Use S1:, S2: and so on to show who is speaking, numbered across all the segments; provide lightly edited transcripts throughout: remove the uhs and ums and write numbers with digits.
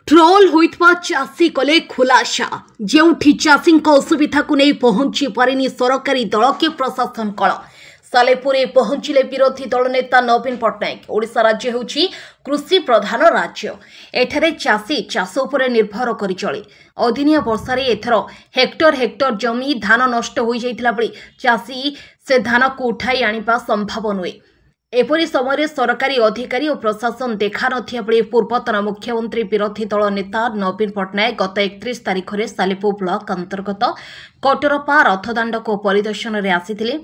S1: Troll होइतबा चाषी कले खुलासा जेउठी चाषी असुविधा को नहीं पहुंची पारिनी सरकारी दल के प्रशासन कल सालेपुर पहुंचले विरोधी दल नेता नवीन पट्टनायक। ओडिशा राज्य होउछि कृषि प्रधान राज्य। एठारे चाषी चाष उपरे निर्भर करि चले। अदिनिया वर्षा रे एथर हेक्टर हेक्टर जमी धान नष्ट हो जाइतिला बळी चाषी से धान को उठाई आनिबा संभव नुहे। एपरी समय सरकारी अधिकारी और प्रशासन देखा नथिया बेले पूर्वतन मुख्यमंत्री विरोधी दल नेता नवीन पट्टनायक गत 31 तारिख में सालेपुर ब्लॉक अंतर्गत कटरपा रथदाण्ड को परिदर्शन में आसीथिले।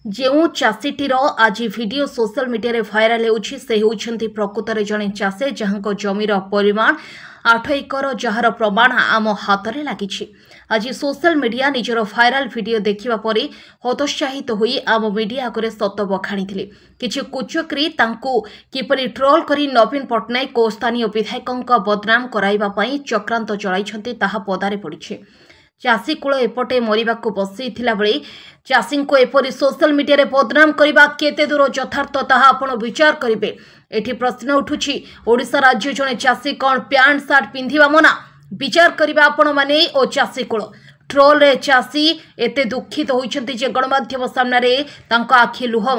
S1: जो चाषीटीर आज वीडियो सोशल मीडिया भाइराल होउछि से होउछन्ति प्रकृत रे जणे चाषी जहांको जमीर परिमाण 8 एकर जार प्रमाण आम हाथ में लगी। आज सोशल मीडिया निजर भाइराल वीडियो देखिबा परे हतोत्साहित होई आम मीडिया आगे सत बखाणी किछि कुचक्री तांको किपरि ट्रोल करी नवीन पट्टनायक को स्थानीय विधायकों बदनाम कराइबा पई चक्रांत चलाइछन्ति ताहा पदारे पड़िछे। चाषी कूल एपटे मरिबाकू बसैथिला बेले चाषी को एपरी सोशल मीडिया रे बदनाम करबा केते दूर यथार्थ ताहा आपण विचार करिवे। एठी प्रश्न उठुछि ओडिशा राज्य जने चाषी कोन पैंट शर्ट पिंधिबा मना विचार करबा आपण माने ओ चाषी कूल ट्रोल रे चाषी एते दुखित होइछन्ति जे गणमाध्यम सामना रे तांको आखि लुह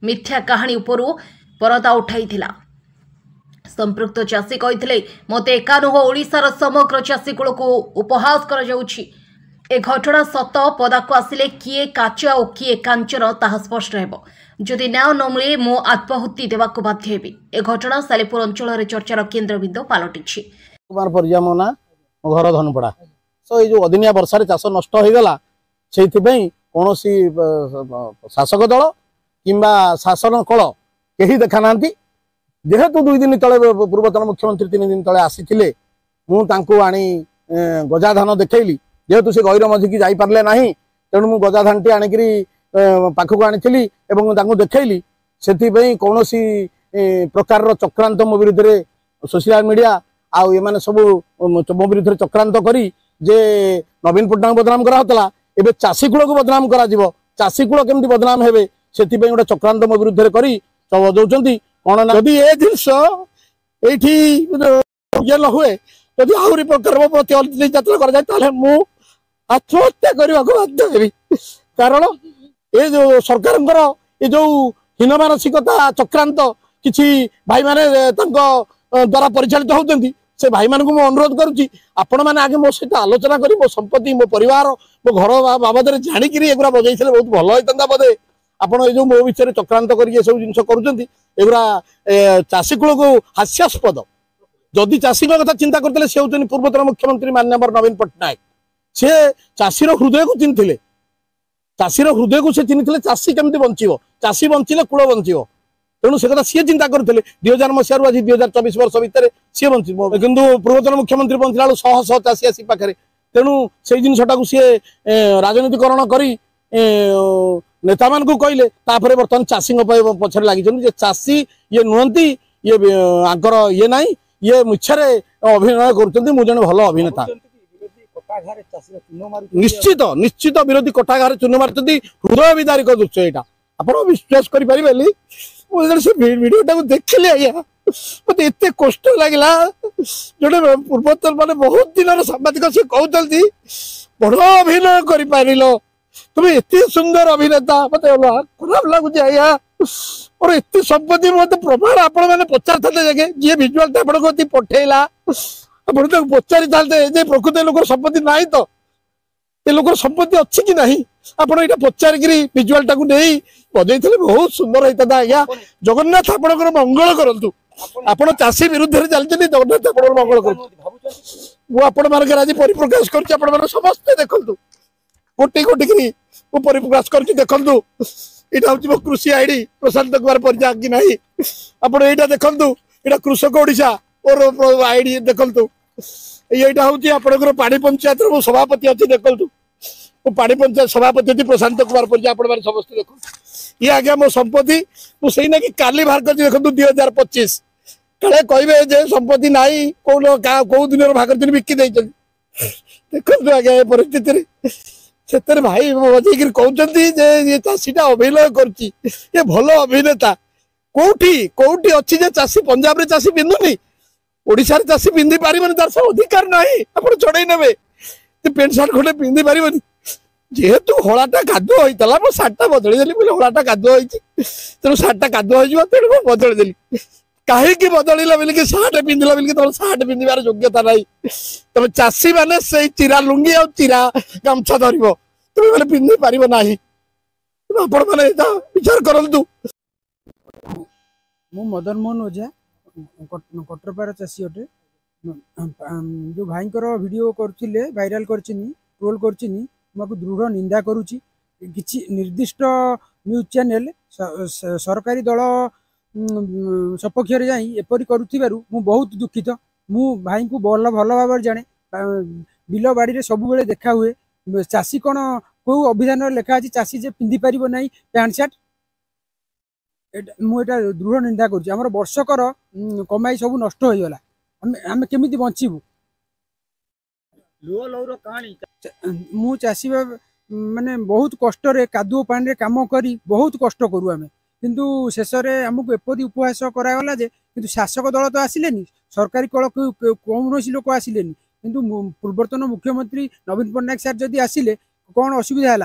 S1: मिथ्या कहानी उपरु परदा उठाइथिला। संपृक्त चाषी कहिथिले मते एका नुह ओडिशार समग्र चाषी कूल को उपहास कर जाउछि। ए घटना सत पदा को आसिले किए काच और किए कांचन ताहा स्पष्ट हेबो। जदि न्याय न मिले मो आत्माहुति देवाक बाध्य हेबी। ए घटना सालेपुर अंचल रे चर्चार केन्द्रबिंदु पलटिछि।
S2: कुमार परिजामना घर धनपड़ा सो ये जो अदिनिया वर्षा चाष नष्ट हो गला से कौन शासक दल किंबा शासन कल कहीं देखा ना जेहेतु 2 दिन तले पूर्वतन मुख्यमंत्री 3 दिन तले आसी मुझे आनी गजा धान देखली जेहेतु से गैर मझी की जापारे ना तेणु मुझे गजा धान टी आणिक पाखक आनी देखली से कौन प्रकार चक्रांत मो विरुद्ध सोशल मीडिया आउ ये सब मो विरुद्ध चक्रांत करी जे नवीन पट्टनायक बदनाम कराला एवं चाषी कूल को बदनाम करा चाषी कूल केमती बदनाम हे से गोटे चक्रांत मो विरुद्ध करी चौदौं कौन ना जदि ये जिनस ये न हुए जदि आहरी प्रकार प्रति यात्रा कराए आत्महत्या करने को बाध्य हेबी। कारण ये जो सरकार ये जो हीन मानसिकता चक्रांत किसी भाई माने द्वारा परिचालित होती से भाई मान को अनुरोध करुच्ची आपण मैंने आगे मो सहित आलोचना करी मो संपत्ति मो परिवार मो घर बाबद जाणिक एगुरा बजाई बहुत भल होता बोधे आपण ये मो विषय चक्रांत कर सब जिन करुरा चाषी कूल को हास्यास्पद। जदि चाषी कथा चिंता करते से होती पूर्वतन मुख्यमंत्री माननीय नवीन पट्टनायक से चाषीर हृदय को चिन्हते चाषीर हृदय को से चिन्हते चाषी केमती बंचो चाषी बंचिले कूल बंचो तेणु से कथा सी चिंता करते 2000 मसीह आज 2024 वर्ष भितर सी बंची किंतु पूर्वतन मुख्यमंत्री बंचला बेलू शह शह चाषी आसी पाखे तेणु से जिनटा को सी राजनीतिकरण कर नेता मान को कहले बर्तमान चाषी पछरे लगी चाषी ये नुहति ये आंकर ये ना ये मिछरे अभिनय कर मुझे भल अभिनेता निश्चित निश्चित विरोधी कटाघारे चूर्ण मार्च हृदय विदारिक दृश्य यहाँ आप विश्वास करें वीडियो देखिले आज्ञा मत एत कष्ट लगला जो पूर्वतन मान बहुत दिन सांबादिक से कहते बड़ अभिनय कर तुम एत सुंदर अभिनेता मत खराब लगुच आज्ञा और एत संपत्ति मत प्रमाण आपण मैंने पचार था जी भिजुआल आपको पठेला आप पचारि था प्रकृत लोक संपत्ति ना तो ये लोक संपत्ति अच्छी कि नहीं आप पचारिक भिजुआल टाक नहीं बजे बहुत सुंदर होता आज्ञा जगन्नाथ आपंकर मंगल करूँ आप चाषी विरुद्ध चलते जगन्नाथ आप मंगल करूँ आज परिप्रकाश कर समस्ते देखु कोटि कोटि परिप्रकाश कर देखु यहाँ हूँ मो कृषि आईडी प्रशांत कुमार परिजा कि नहीं आप देखु यहाँ कृषक ओडिशा और आईडी देखु यहाँ हूँ आपंकर पानी पंचायत मो सभापति अच्छी देखु पानी पंचायत सभापति अच्छी प्रशांत कुमार परिजा आप समस्त देखो ये आज्ञा मो संपत्ति मुझे ना कि काली बाहर कर देखो 2025 कहे कहे संपत्ति नाई कौ दिन बाहर दिन बिकी देखो आज्ञा ये परिस्थिति से भाई बजे कहते ये चाषीटा अभिनय कर भल अभिनेता कौटी कौटी अच्छी जे चाषी पंजाब रे चाषी पिंधुनी ओडिशार चाषी पिंधि पारिबनी तार सब अधिकार नाही आपण चढ़ाई नेबे पेंट सार्ट खंडे पिंधि पारिबनी जेहेतु हलाटा कादुआ होइतला मो सार्टा बदली देली बोले हलाटा कादुआ होइची तेनु सार्टा कादुआ होइजो तेनु मो बदली देली काहे की बदलिला बोली कि सार्ट पिंधिला बोली कि तोर सार्ट पिंधिबार योग्यता नाही तमे चाषी माने से चिरा लुंगी आ चिरा गामछा धरिबो तमे माने पिंधि पारिबो नाही आपण माने एटा विचार करंतु
S3: मु मदन मोहन ओझा कटरपार चाषी अटे जो भाई वीडियो करथिले वायरल करछिनी ट्रोल करछिनी मको दृढ़ निंदा करूची किछि निर्दिष्ट न्यूज चैनल सरकारी दल सपक्ष रे जाई एपरि करूथिबारु मु बहुत दुखित मु भाई को भल भाव जाने बिल बाड़ी रे सब बेले देखा हुए चाषी कौन को अभिधान लेखा अछि चाषी जे पिंधि पारिबो नाही पैंट शर्ट मुझे दृढ़ निंदा कर वर्षकर कमाई सब नष्ट हो गला आम केमी बचबू मु चाषी माने बहुत कष्ट कादुओ पानी काम करी बहुत कष्ट करू आम किंतु शेष में आमको एपदी उपहास करागला जे किंतु शासक दल तो आसिले सरकारी कल कौन लोक आसिले किंतु पूर्वतन मुख्यमंत्री नवीन पट्टनायक सार जदि आसिले कौन असुविधा है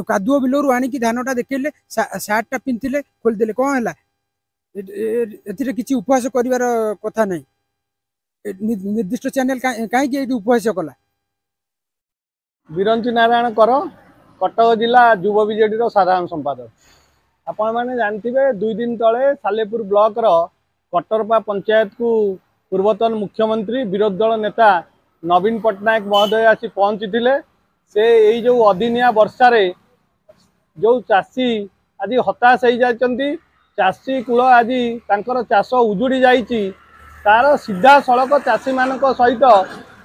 S3: कादुओ बिलरू आनिकी धानटा देखले सार्टा पिंधिले खोलीदे कौन है किसी उपहास कर कथा ना निर्दिष्ट चैनल कहीं उपहास कला
S4: बिरंची नारायण कर कटक जिला युव बीजेडी साधारण संपादक आपण मैंने जानते 2 दिन तले सालेपुर ब्लॉक रो कटरपा पंचायत को पूर्वतन मुख्यमंत्री विरोधी दल नेता नवीन पट्टनायक महोदय आसी पहुंची से यही जो अदिनिया वर्षा रे जो चाषी आज हताश हो जाती चाषी कूल आज तांकर चाष उजुड़ी जाइए तार सीधा सड़क चाषी मान सहित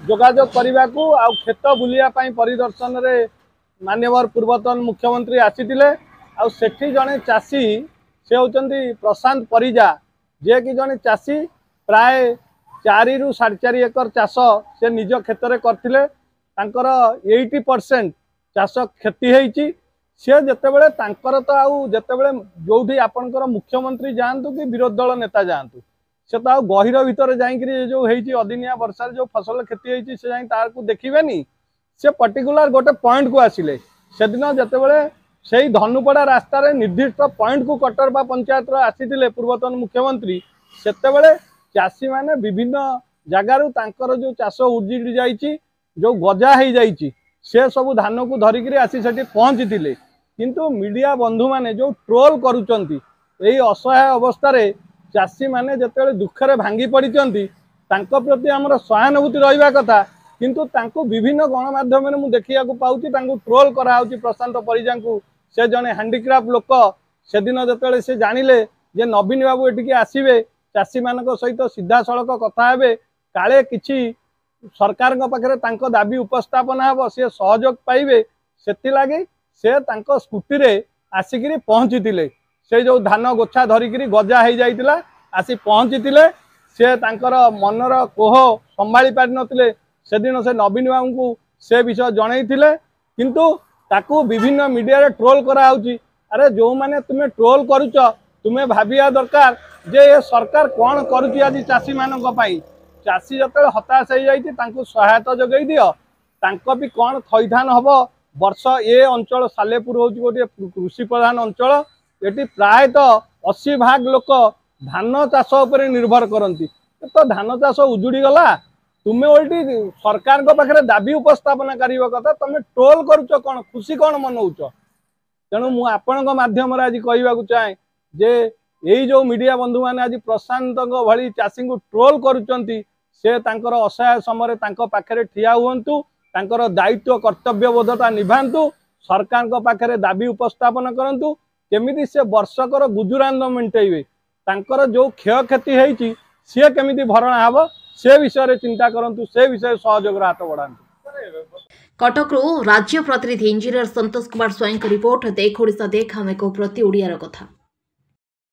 S4: जोगाजोग करने को आ खेत बुलिया परिदर्शन रे माननीय पूर्वतन मुख्यमंत्री आसीथिले आ सेठी जने चाषी से होचंती प्रशांत परिजा जे कि जने चाषी प्राय 4 रु 4.5 एकर चाष से निज क्षेत्र में करथिले तांकर 80% चाष क्षति होईची से जेतेबेले तांकर तो आउ जेतेबेले जोठी आपनकर मुख्यमंत्री जानतु कि विरोधी दल नेता जानतु से तो आउ गहिर भीतर जाइकरी जो होईची अदिनिया वर्षा जो फसल क्षति होईची से जाई तार को देखिबेनी से पर्टिकुलर गोटे पॉइंट को आसिले से दिन जेतेबेले सेही धनुपड़ा रास्ता रे निर्दिष्ट पॉइंट को कटरपा पंचायत रो आसीथिले पूर्वतन मुख्यमंत्री सेतेबेले चाषी माने विभिन्न जगार तांकर जो चाष उजिड़ी जाइची जो गजा हो जाइए से सब धान को धरिकी आसी सेठी पहुँची किंतु मीडिया बंधु माने जो ट्रोल करुचंती यही असहाय अवस्था रे चाषी माने जतेबेले दुखरे भांगी पड़िचंती तांको प्रति हमर सहानुभूति रहिबा कथा किंतु तांको विभिन्न गणमाध्यम में देखिया को पाउची तांको ट्रोल करा होची प्रशांत परिजा को से जने हैंडीक्राफ्ट लोक से दिन जतेबेले से जानिले जे नवीन बाबू एटिकी आसीबे चाषी मानक सहित सीधा सड़क कथा हेबे काले किछि सरकार पाखे तांको दाबी उपस्थापन हम सी सहयोग पाइबे से से तांको स्कूटी रे आसिकी पहुँची से जो धान गोछा धरिकी गजा हो जाइतिला आसी पहुँची से तांकर मनर कोह संभाली पारि नथिले से दिन से नवीन बाबू को से विषय जनईथिले किंतु ताकू विभिन्न मीडिया रे ट्रोल करा होची अरे जो माने तुमे ट्रोल करूच तुमे भाबिया दरकार जे ये सरकार कौन करुची आज चाषी मानक पई चाषी जते हताश हो जाइए सहायता जोगई दियो तांको भी कौन थैथान हम वर्ष ए अंचल सालेपुर हूँ गोटे कृषि प्रधान अंचल ये प्रायतः 80% लोक धान चाष उपर निर्भर करती तो धान चाष उजुड़ी गला तुम्हें ओल्टी सरकार पाखे दाबी उपस्थापन कर कथा तुम ट्रोल करुच कौन खुशी कौन मनौच तेणु मुझे माध्यम आज कहवाक चाहे जे यही जो मीडिया बंधु मैंने आज प्रशांत भली चाषी को ट्रोल करुचंती से तांकर असहाय समय तांको पाखरे ठिया हुंतु तांकर दायित्व कर्तव्यबोधता निभांतु सरकार को पाखरे दाबी उपस्थापन करंतु केमिति से वर्षकर गुजरान मेंटेइबे तांकर जो क्षय क्षति होईची से केमिति भरणा हबो से विषय रे चिंता करंतु से विषय सहयोग हाथ बढ़ांतु।
S1: कटक राज्य प्रतिनिधि इंजीनियर संतोष कुमार स्वयं रिपोर्ट देख ओडिशा देख आमे को प्रति ओडियार कथा।